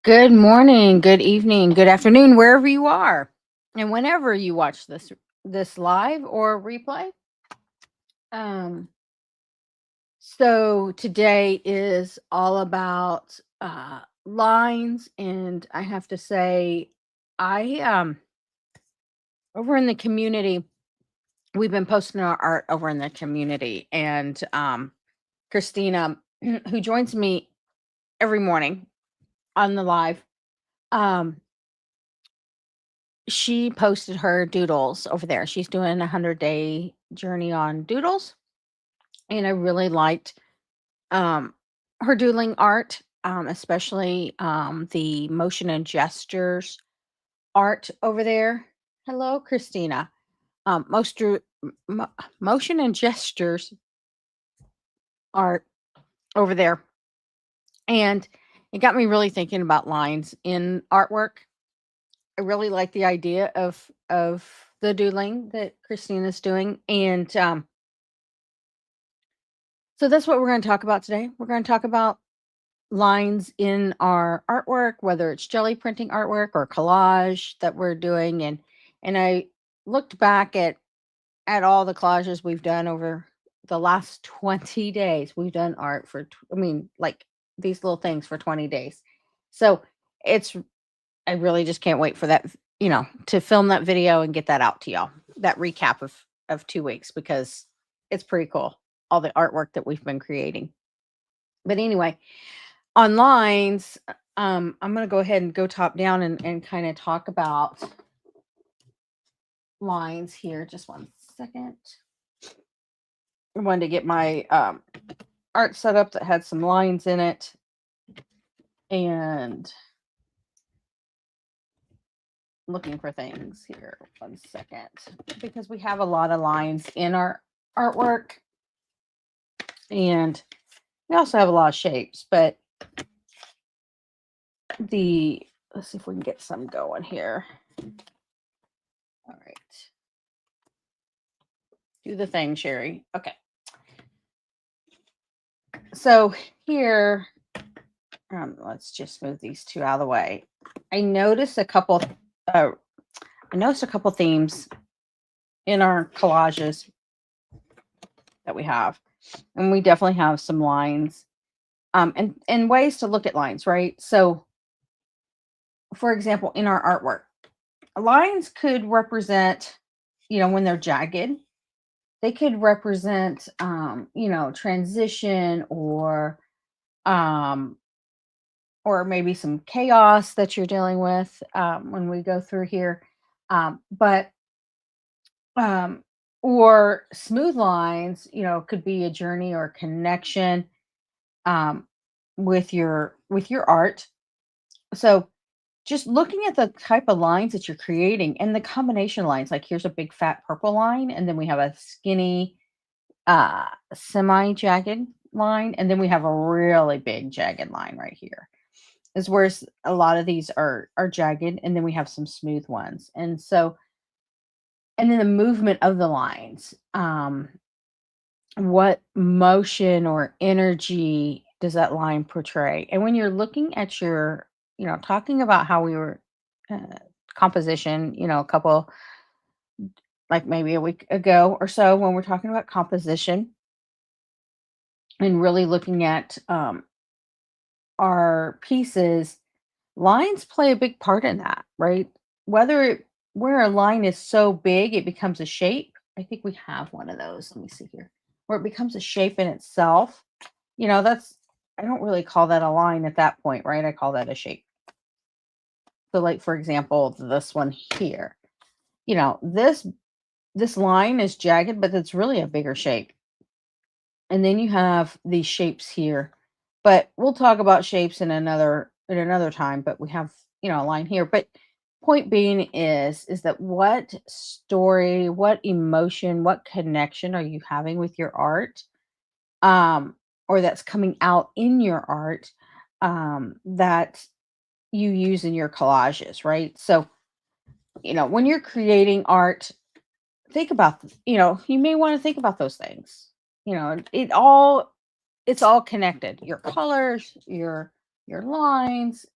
Good morning, good evening, good afternoon, wherever you are, and whenever you watch this live or replay. Um, so today is all about lines, and I have to say, I over in the community, we've been posting our art over in the community, and Christina, who joins me every morning on the live, um, she posted her doodles over there. She's doing a 100-day journey on doodles, and I really liked um, her doodling art, especially the motion and gestures art over there. Hello, Christina. Most motion and gestures art over there, and it got me really thinking about lines in artwork. I really like the idea of the doodling that Christina's doing, and so that's what we're going to talk about today. We're going to talk about lines in our artwork, whether it's jelly printing artwork or collage that we're doing, and I looked back at all the collages we've done over the last 20 days. We've done art for I mean, like these little things for 20 days. So it's I really just can't wait for that, to film that video and get that out to y'all. That recap of 2 weeks because it's pretty cool. All the artwork that we've been creating. But anyway, on lines, I'm going to go ahead and go top down and kind of talk about lines here. Just one second. I wanted to get my art set up that had some lines in it. And looking for things here. One second. Because we have a lot of lines in our artwork. And we also have a lot of shapes, but let's see if we can get some going here. All right. Do the thing, Sherry. Okay. So here, let's just move these two out of the way. I noticed a couple themes in our collages that we have. And we definitely have some lines. And ways to look at lines, right? So for example, in our artwork, lines could represent, when they're jagged, they could represent, transition um, or maybe some chaos that you're dealing with when we go through here. But um, or smooth lines, could be a journey or a connection um, with your art. So just looking at the type of lines that you're creating and the combination lines, like here's a big fat purple line, and then we have a skinny semi-jagged line, and then we have a really big jagged line right here. Is where a lot of these are jagged, and then we have some smooth ones. And so, and then the movement of the lines. What motion or energy does that line portray? And when you're looking at talking about how we were uh, composition, a couple, like maybe a week ago or so, when we're talking about composition and really looking at our pieces, lines play a big part in that, right? Where a line is so big, it becomes a shape. I think we have one of those. Let me see here, where it becomes a shape in itself. That's, I don't really call that a line at that point, right? I call that a shape. So, like for example, this one here, this line is jagged, but it's really a bigger shape. And then you have these shapes here, but we'll talk about shapes in another time. But we have a line here. But point being is that what story, what emotion, what connection are you having with your art, or that's coming out in your art, that you use in your collages, right? So when you're creating art, think about you may want to think about those things. It's all connected. Your colors, your lines,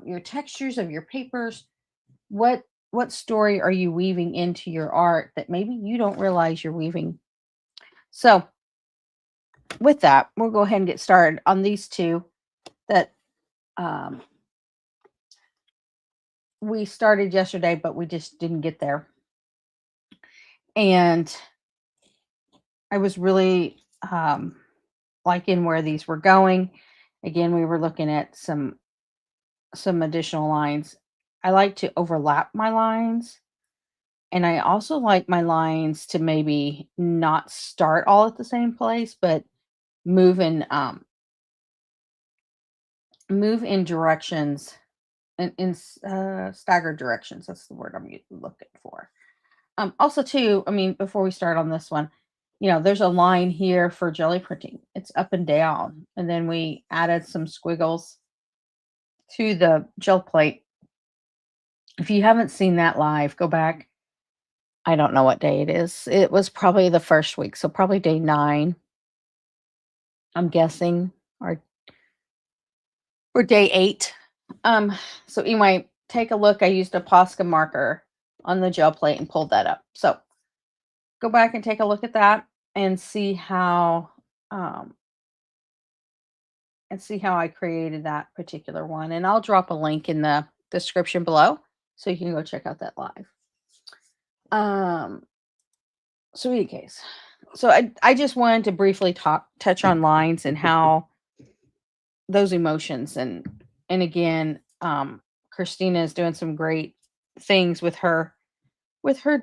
your textures of your papers. What story are you weaving into your art that maybe you don't realize you're weaving? So with that, we'll go ahead and get started on these two that um, we started yesterday, but we just didn't get there. And I was really liking where these were going. Again, we were looking at some additional lines. I like to overlap my lines, and I also like my lines to maybe not start all at the same place, but move in directions, in staggered directions. That's the word I'm looking for. Also, too, I mean, before we start on this one, there's a line here for jelly printing. It's up and down, and then we added some squiggles to the gel plate. If you haven't seen that live, go back. I don't know what day it is. It was probably the first week, so probably day 9, I'm guessing, or day 8. So anyway, take a look. I used a Posca marker on the gel plate and pulled that up. So go back and take a look at that and see how um, I created that particular one. And I'll drop a link in the description below so you can go check out that live. So in any case, so I just wanted to briefly touch on lines and how those emotions and again, Christina is doing some great things with her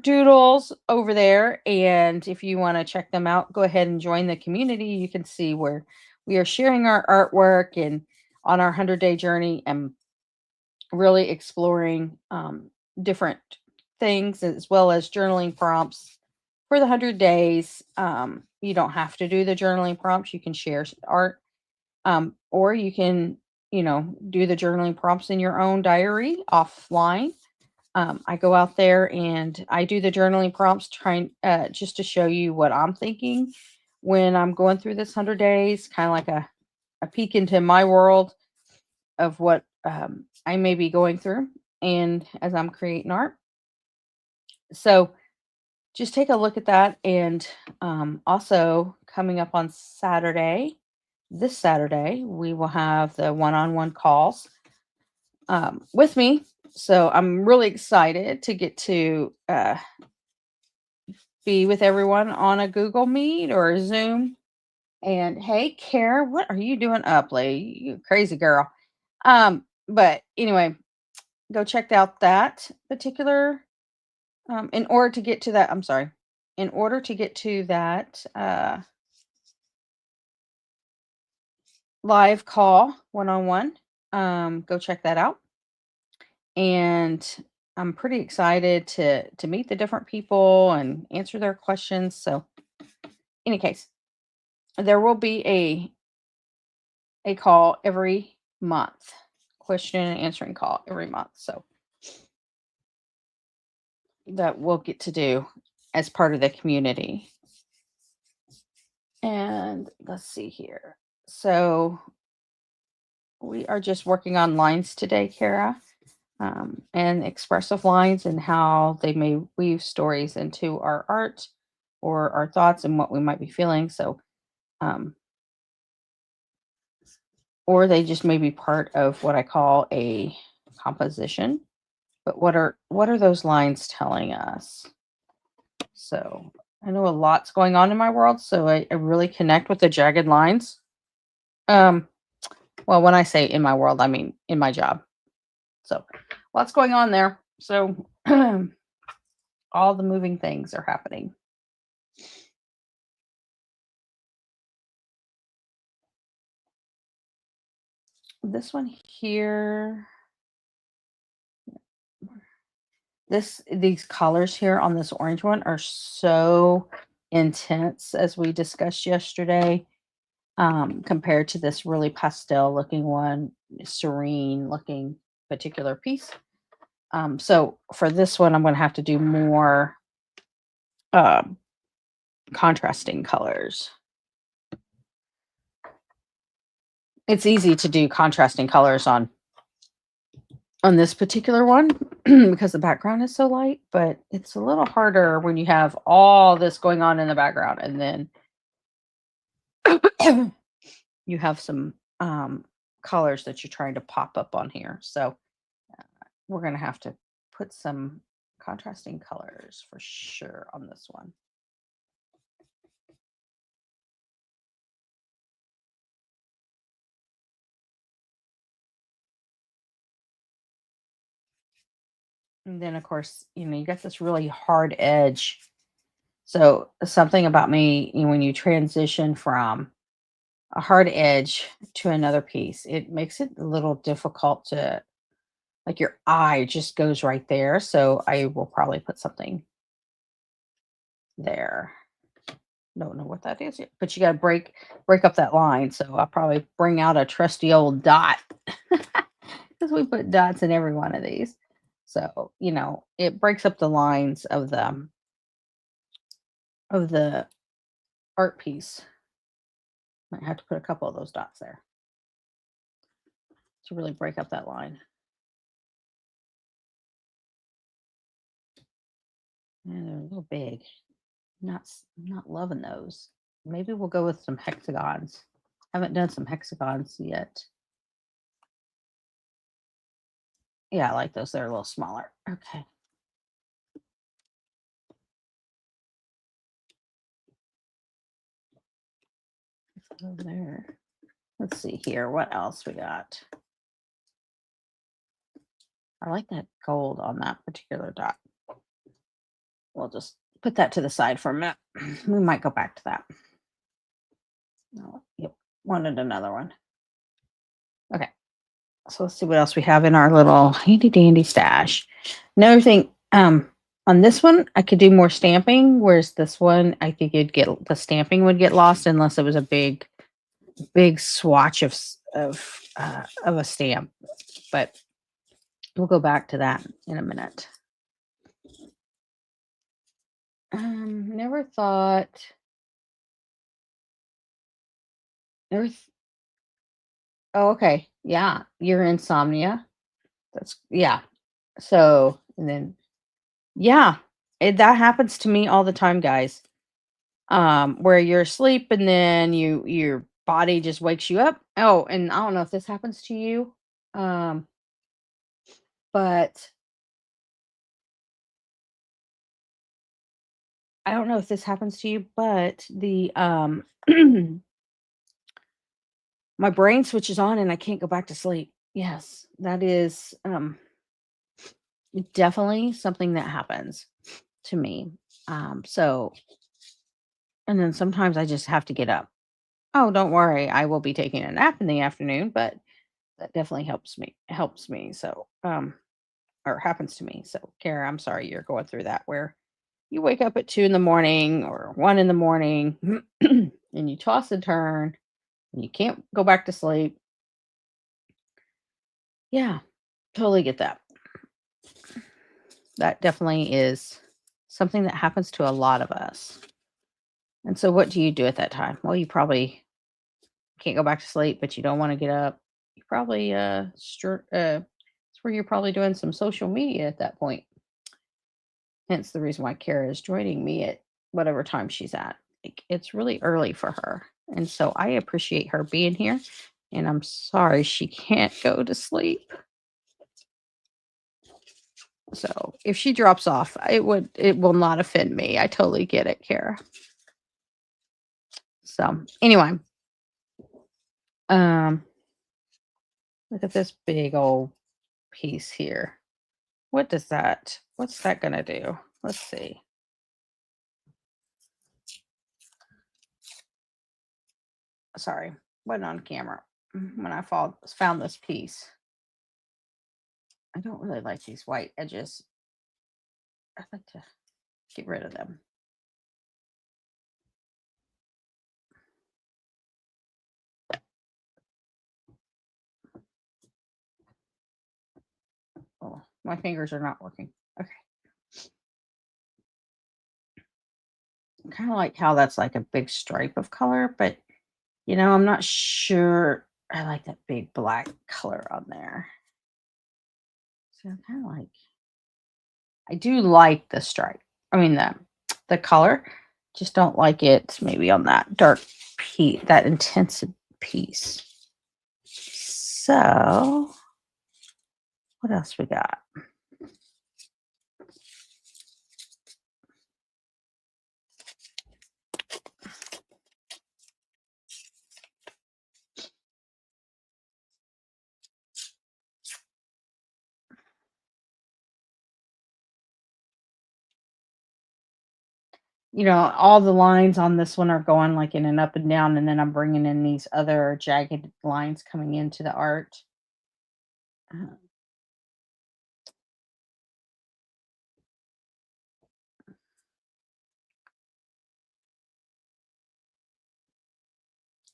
doodles over there. And if you want to check them out, go ahead and join the community. You can see where we are sharing our artwork and on our 100-day journey and really exploring different things as well as journaling prompts for the 100 days. You don't have to do the journaling prompts. You can share art, or you can, do the journaling prompts in your own diary offline. I go out there and I do the journaling prompts, trying just to show you what I'm thinking when I'm going through this 100 days, kind of like a peek into my world of what I may be going through, and as I'm creating art. So just take a look at that. And also, coming up on this Saturday, we will have the one-on-one calls with me. So I'm really excited to get to be with everyone on a Google Meet or a Zoom. And hey, Kara, what are you doing up late? You crazy girl. But anyway, go check out that particular. In order to get to that, I'm sorry. In order to get to that live call one-on-one, go check that out. And I'm pretty excited to meet the different people and answer their questions. So, in any case, there will be a call every month, question and answering call every month. So that we'll get to do as part of the community. And let's see here. So we are just working on lines today, Kara, and expressive lines and how they may weave stories into our art or our thoughts and what we might be feeling. So, or they just may be part of what I call a composition. But what are those lines telling us? So I know a lot's going on in my world, so I really connect with the jagged lines. Well, when I say in my world, I mean in my job. So lots going on there. So all the moving things are happening. This one here, these colors here on this orange one are so intense, as we discussed yesterday, compared to this really pastel looking one, serene looking particular piece. So for this one, I'm going to have to do more contrasting colors. It's easy to do contrasting colors on on this particular one because the background is so light, but it's a little harder when you have all this going on in the background and then you have some colors that you're trying to pop up on here. So we're going to have to put some contrasting colors for sure on this one. And then, of course, you got this really hard edge. So something about me, when you transition from a hard edge to another piece, it makes it a little difficult to, like, your eye just goes right there. So I will probably put something there. Don't know what that is yet, but you got to break up that line. So I'll probably bring out a trusty old dot because we put dots in every one of these. So it breaks up the lines of the art piece. Might have to put a couple of those dots there to really break up that line. And they're a little big. Not loving those. Maybe we'll go with some hexagons. Haven't done some hexagons yet. Yeah, I like those. They're a little smaller. Okay. Over there. Let's see here. What else we got? I like that gold on that particular dot. We'll just put that to the side for a minute. We might go back to that. Oh, yep. Wanted another one. Okay. So let's see what else we have in our little handy dandy stash. Another thing, on this one, I could do more stamping, whereas this one, I think the stamping would get lost unless it was a big swatch of a stamp. But we'll go back to that in a minute. Never thought. Never. Oh, okay. Yeah, your insomnia. Yeah. So, and then yeah, that happens to me all the time, guys. Where you're asleep and then your body just wakes you up. Oh, and I don't know if this happens to you. Um, but I don't know if this happens to you, but the my brain switches on and I can't go back to sleep. Yes, that is definitely something that happens to me. So and then sometimes I just have to get up. Oh, don't worry, I will be taking a nap in the afternoon, but that definitely helps me. So or happens to me. So Kara, I'm sorry you're going through that where you wake up at 2 in the morning or 1 in the morning and you toss and turn and you can't go back to sleep. Yeah, totally get that. That definitely is something that happens to a lot of us. And so what do you do at that time? Well, you probably can't go back to sleep, but you don't want to get up. You probably it's where you're probably doing some social media at that point. Hence the reason why Kara is joining me at whatever time she's at. Like, it's really early for her. And so I appreciate her being here. And I'm sorry she can't go to sleep. So if she drops off, it will not offend me. I totally get it, Kara. So anyway, um, look at this big old piece here. What's that gonna do? Let's see. Sorry, wasn't on camera when I found this piece. I don't really like these white edges. I'd like to get rid of them. Oh, my fingers are not working. Okay. Kind of like how that's like a big stripe of color, but I'm not sure I like that big black color on there. So I'm kind of like, I do like the stripe. I mean the color. Just don't like it maybe on that dark piece, that intense piece. So what else we got? All the lines on this one are going like in an up and down, and then I'm bringing in these other jagged lines coming into the art. Uh,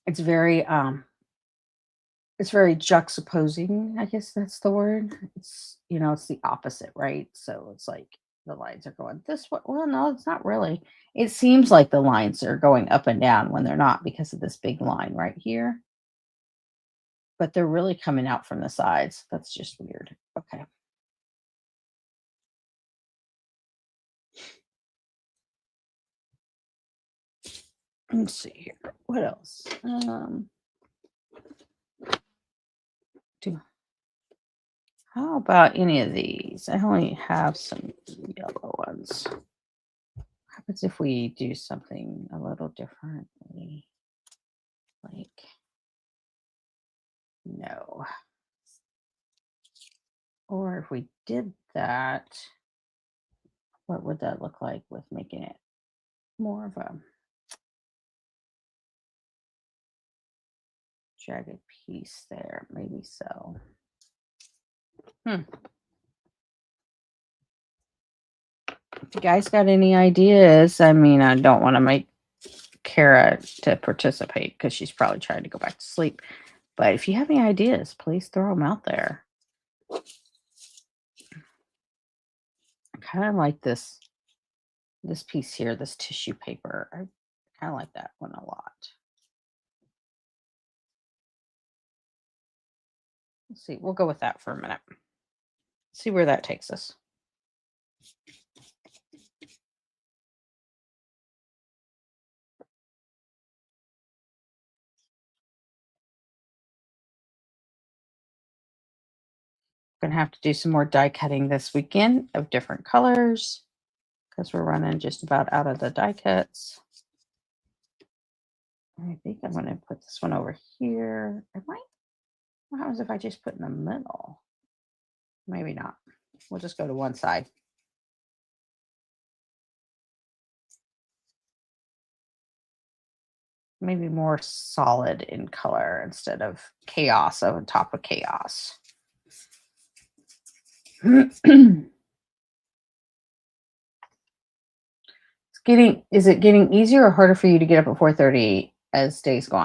It's very juxtaposing, I guess that's the word. It's the opposite, right? So it's like the lines are going this way. Well, no, it's not really. It seems like the lines are going up and down when they're not because of this big line right here, but they're really coming out from the sides. That's just weird. Okay. Let's see here. What else? Do How about any of these? I only have some yellow ones. What happens if we do something a little differently? Like, no. Or if we did that, what would that look like with making it more of a jagged piece there? Maybe so. If you guys got any ideas, I mean, I don't want to make Kara to participate because she's probably trying to go back to sleep. But if you have any ideas, please throw them out there. I kind of like this piece here, this tissue paper. I kind of like that one a lot. Let's see. We'll go with that for a minute. See where that takes us. Going to have to do some more die cutting this weekend of different colors because we're running just about out of the die cuts. I think I'm going to put this one over here. What happens if I just put in the middle? Maybe not. We'll just go to one side. Maybe more solid in color instead of chaos on top of chaos. Is it getting easier or harder for you to get up at 4:30 as days go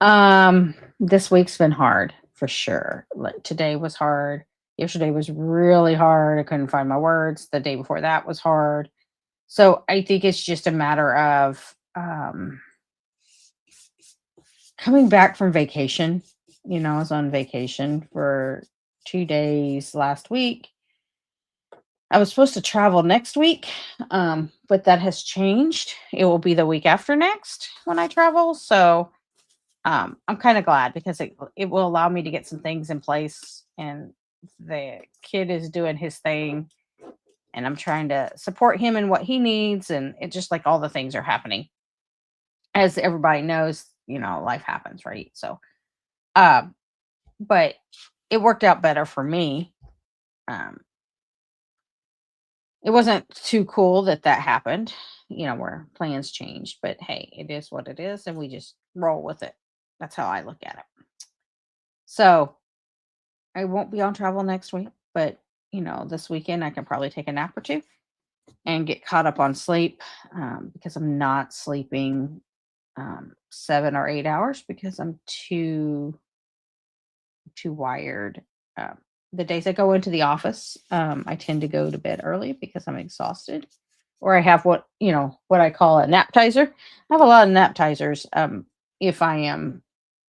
on? This week's been hard for sure. Like today was hard. Yesterday was really hard. I couldn't find my words. The day before that was hard. So I think it's just a matter of coming back from vacation. I was on vacation for 2 days last week. I was supposed to travel next week, but that has changed. It will be the week after next when I travel. So I'm kind of glad because it will allow me to get some things in place. And the kid is doing his thing, and I'm trying to support him in what he needs. And it just like all the things are happening. As everybody knows, life happens, right? So, but it worked out better for me. It wasn't too cool that happened, where plans changed, but hey, it is what it is, and we just roll with it. That's how I look at it. So I won't be on travel next week, but this weekend I can probably take a nap or two and get caught up on sleep because I'm not sleeping 7 or 8 hours because I'm too wired. The days I go into the office, I tend to go to bed early because I'm exhausted, or I have what I call a naptizer. I have a lot of naptizers if I am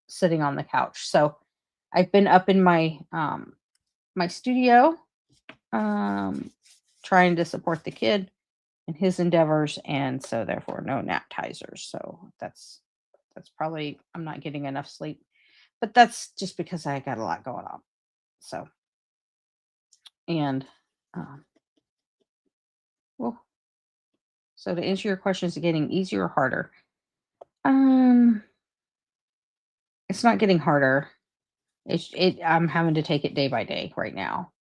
sitting on the couch. So I've been up in my my studio trying to support the kid in his endeavors, and so therefore no nap tisers. So that's probably I'm not getting enough sleep, but that's just because I got a lot going on. So and um, well, so to answer your question, is it getting easier or harder? Um, it's not getting harder. I'm having to take it day by day right now.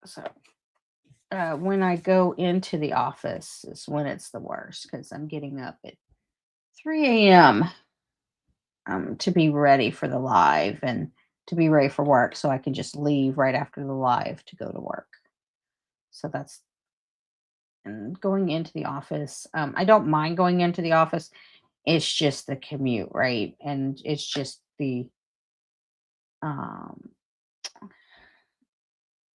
So when I go into the office is when it's the worst because I'm getting up at 3 a.m. To be ready for the live and to be ready for work so I can just leave right after the live to go to work. So that's and going into the office. I don't mind going into the office. It's just the commute, right? And it's just um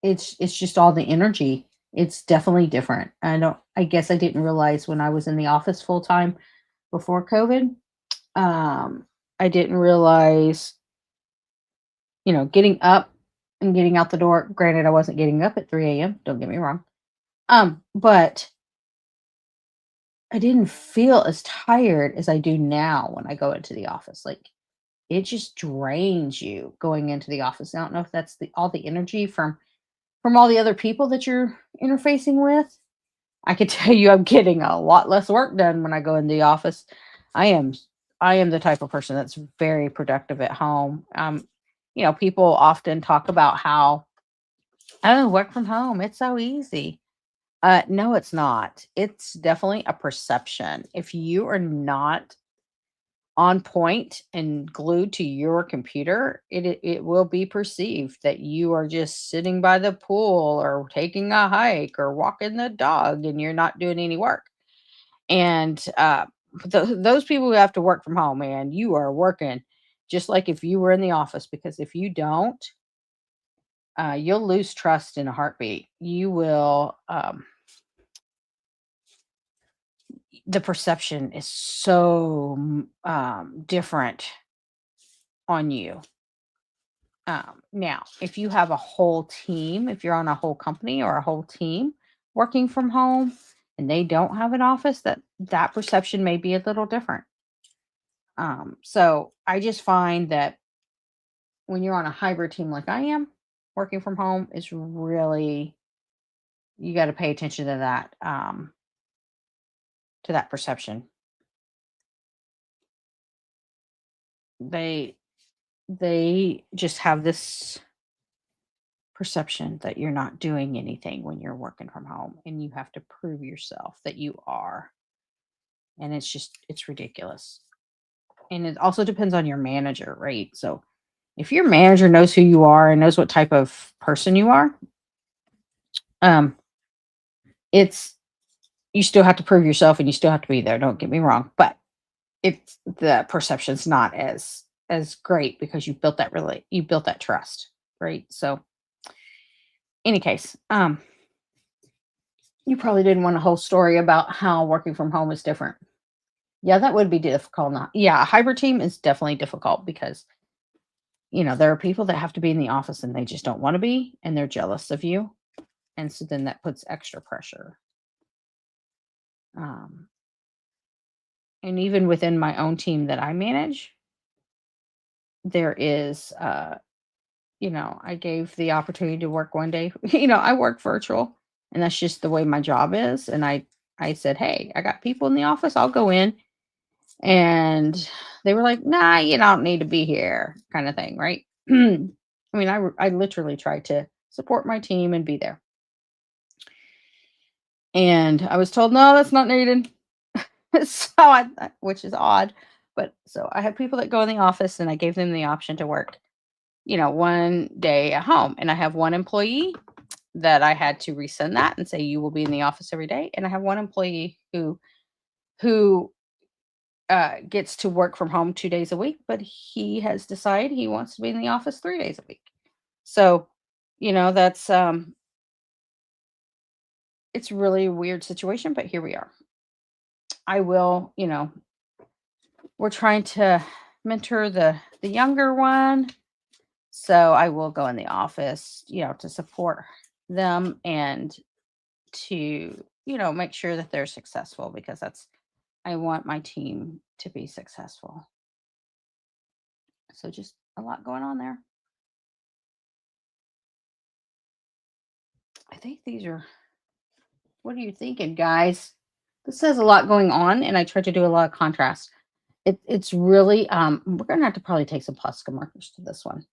it's just all the energy. It's definitely different. I guess I didn't realize when I was in the office full time before COVID. I didn't realize, getting up and getting out the door. Granted, I wasn't getting up at 3 a.m. Don't get me wrong. But I didn't feel as tired as I do now when I go into the office. Like it just drains you going into the office. I don't know if that's the all the energy from all the other people that you're interfacing with. I could tell you I'm getting a lot less work done when I go in the office. I am I am the type of person that's very productive at home. People often talk about how, oh, work from home, it's so easy. No, it's not. It's definitely a perception. If you are not on point and glued to your computer, it will be perceived that you are just sitting by the pool or taking a hike or walking the dog and you're not doing any work. And those people who have to work from home, man, you are working just like if you were in the office, because if you don't, you'll lose trust in a heartbeat. You will. The perception is so different on you. Now, if you have a whole team, if you're on a whole company or a whole team working from home and they don't have an office, that perception may be a little different. So I just find that when you're on a hybrid team like I am, working from home is really, you got to pay attention to that perception. They they just have this perception that you're not doing anything when you're working from home and you have to prove yourself that you are. And it's ridiculous. And it also depends on your manager, right? So if your manager knows who you are and knows what type of person you are, um, it's you still have to prove yourself and you still have to be there. Don't get me wrong, but it's the perception's not as great because you built that trust, right? So, any case, you probably didn't want a whole story about how working from home is different. Yeah, that would be difficult. Not, yeah, a hybrid team is definitely difficult because there are people that have to be in the office and they just don't want to be, and they're jealous of you, and so then that puts extra pressure. Um, and even within my own team that I manage, there is, I gave the opportunity to work one day. I work virtual, and that's just the way my job is. And I said, hey, I got people in the office. I'll go in. And they were like, "Nah, you don't need to be here," kind of thing, right? I mean, I literally tried to support my team and be there. And I was told, "No, that's not needed." Which is odd, but so I have people that go in the office and I gave them the option to work, one day at home. And I have one employee that I had to resend that and say, "You will be in the office every day." And I have one employee who gets to work from home 2 days a week, but he has decided he wants to be in the office 3 days a week. So, that's it's really a weird situation, but here we are. I will, we're trying to mentor the younger one. So I will go in the office, to support them and to, make sure that they're successful because I want my team to be successful. So just a lot going on there. I think these are, what are you thinking, guys? This has a lot going on, and I tried to do a lot of contrast. It's really, we're going to have to probably take some plastic markers to this one.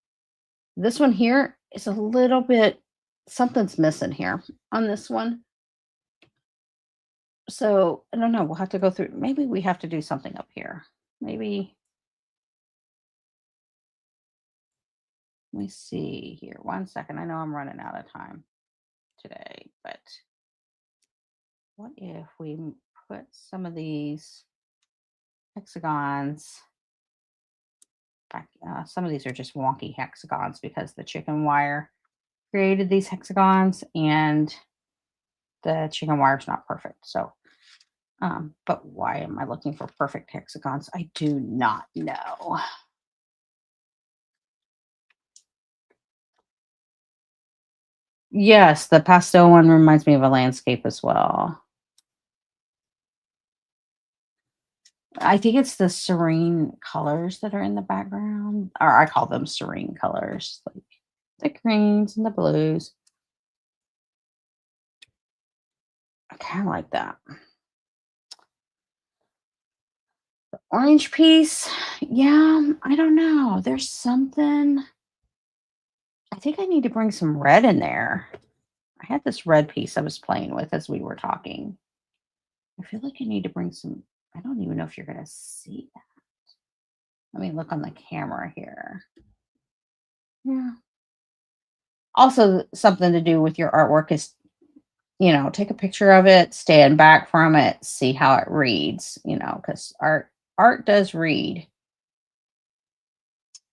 This one here is a little bit, something's missing here on this one. So I don't know. We'll have to go through. Maybe we have to do something up here. Maybe, let me see here. 1 second. I know I'm running out of time today, but what if we put some of these hexagons back? Some of these are just wonky hexagons because the chicken wire created these hexagons and the chicken wire is not perfect. So, but why am I looking for perfect hexagons? I do not know. Yes, the pastel one reminds me of a landscape as well. I think it's the serene colors that are in the background, or I call them serene colors, like the greens and the blues. I kind of like that. The orange piece, yeah, I don't know. There's something. I think I need to bring some red in there. I had this red piece I was playing with as we were talking. I feel like I need to bring some. I don't even know if you're going to see that. Let me look on the camera here. Yeah. Also, something to do with your artwork is, take a picture of it, stand back from it, see how it reads, because art does read.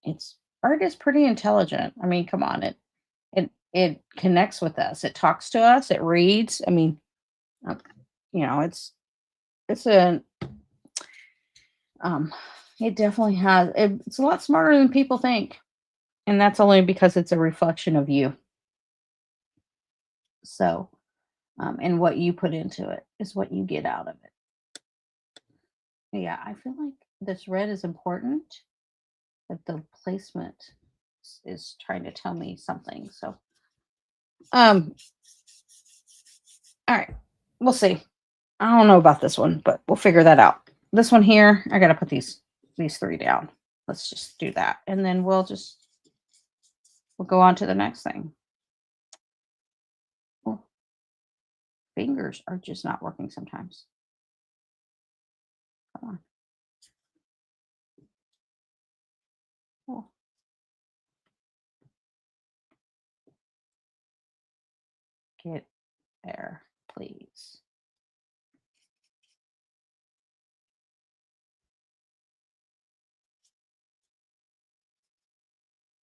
It's art is pretty intelligent. I mean, come on, it connects with us. It talks to us. It reads. I mean, uh, it's a um, it definitely has. It's a lot smarter than people think, and that's only because it's a reflection of you. So, and what you put into it is what you get out of it. Yeah, I feel like this red is important, but the placement is trying to tell me something. So, um, all right, we'll see. I don't know about this one, but we'll figure that out. This one here, I gotta put these three down. Let's just do that, and then we'll go on to the next thing. Oh, fingers are just not working sometimes. Come on. Oh, get there, please.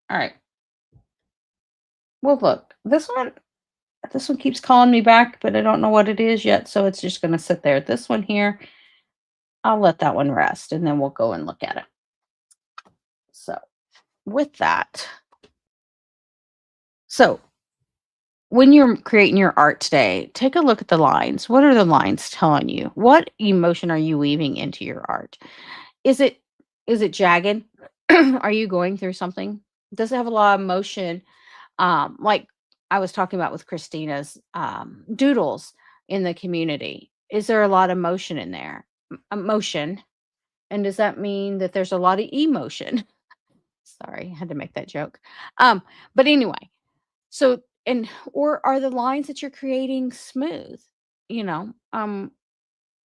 All right. Well, look, this one keeps calling me back, but I don't know what it is yet, so it's just gonna sit there. This one here, I'll let that one rest, and then we'll go and look at it. So, with that, so when you're creating your art today, take a look at the lines. What are the lines telling you? What emotion are you weaving into your art? Is it is it jagged? Are you going through something? Does it have a lot of emotion? Like I was talking about with Christina's doodles in the community. Is there a lot of motion in there? Emotion. And does that mean that there's a lot of emotion? Sorry, I had to make that joke. But anyway, so or are the lines that you're creating smooth, you know, um,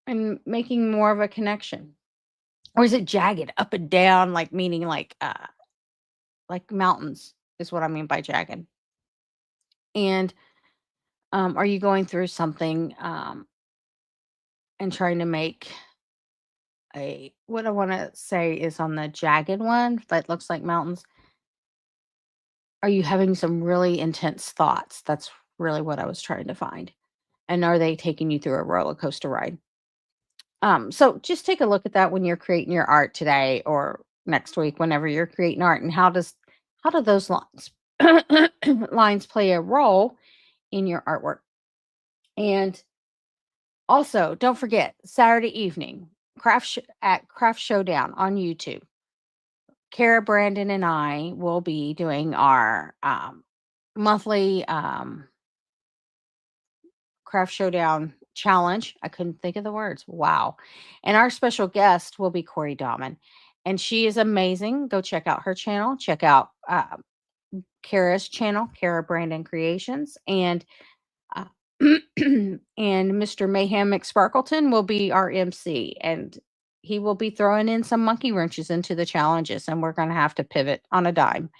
and making more of a connection? Or is it jagged up and down, like meaning like mountains is what I mean by jagged. And are you going through something and trying to make a what I want to say is on the jagged one that looks like mountains? Are you having some really intense thoughts? That's really what I was trying to find. And are they taking you through a roller coaster ride? So just take a look at that when you're creating your art today or next week whenever you're creating art, and how do those lines lines play a role in your artwork. And also, don't forget Saturday evening at Craft Showdown on YouTube. Kara, Brandon, and I will be doing our monthly Craft Showdown challenge. I couldn't think of the words. Wow. And our special guest will be Corey Dahman. And she is amazing. Go check out her channel. Check out Kara's channel, Kara Brandon Creations. And uh, and Mr. Mayhem McSparkleton will be our MC. And he will be throwing in some monkey wrenches into the challenges. And we're going to have to pivot on a dime,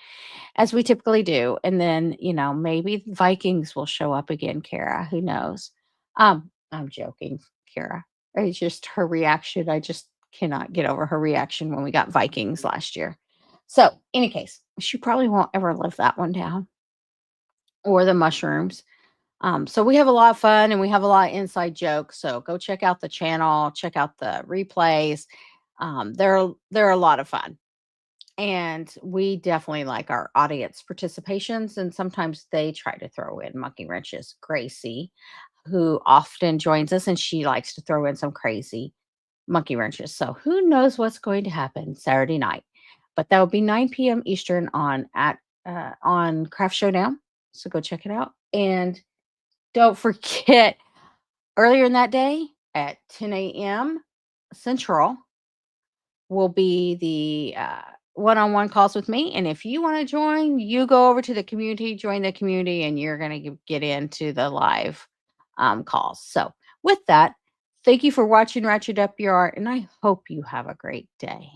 as we typically do. And then, maybe Vikings will show up again, Kara. Who knows? I'm joking, Kara. It's just her reaction. I just cannot get over her reaction when we got Vikings last year. So, any case, she probably won't ever live that one down, or the mushrooms. So we have a lot of fun and we have a lot of inside jokes. So go check out the channel, check out the replays. They're a lot of fun. And we definitely like our audience participations, and sometimes they try to throw in monkey wrenches. Gracie, who often joins us, and she likes to throw in some crazy monkey wrenches. So who knows what's going to happen Saturday night? But that will be 9 p.m. Eastern on Craft Showdown. So go check it out. And don't forget, earlier in that day at 10 a.m. Central will be the one-on-one calls with me. And if you want to join, you go over to the community, join the community, and you're going to get into the live calls. So with that, thank you for watching Ratchet Up Your Art, and I hope you have a great day.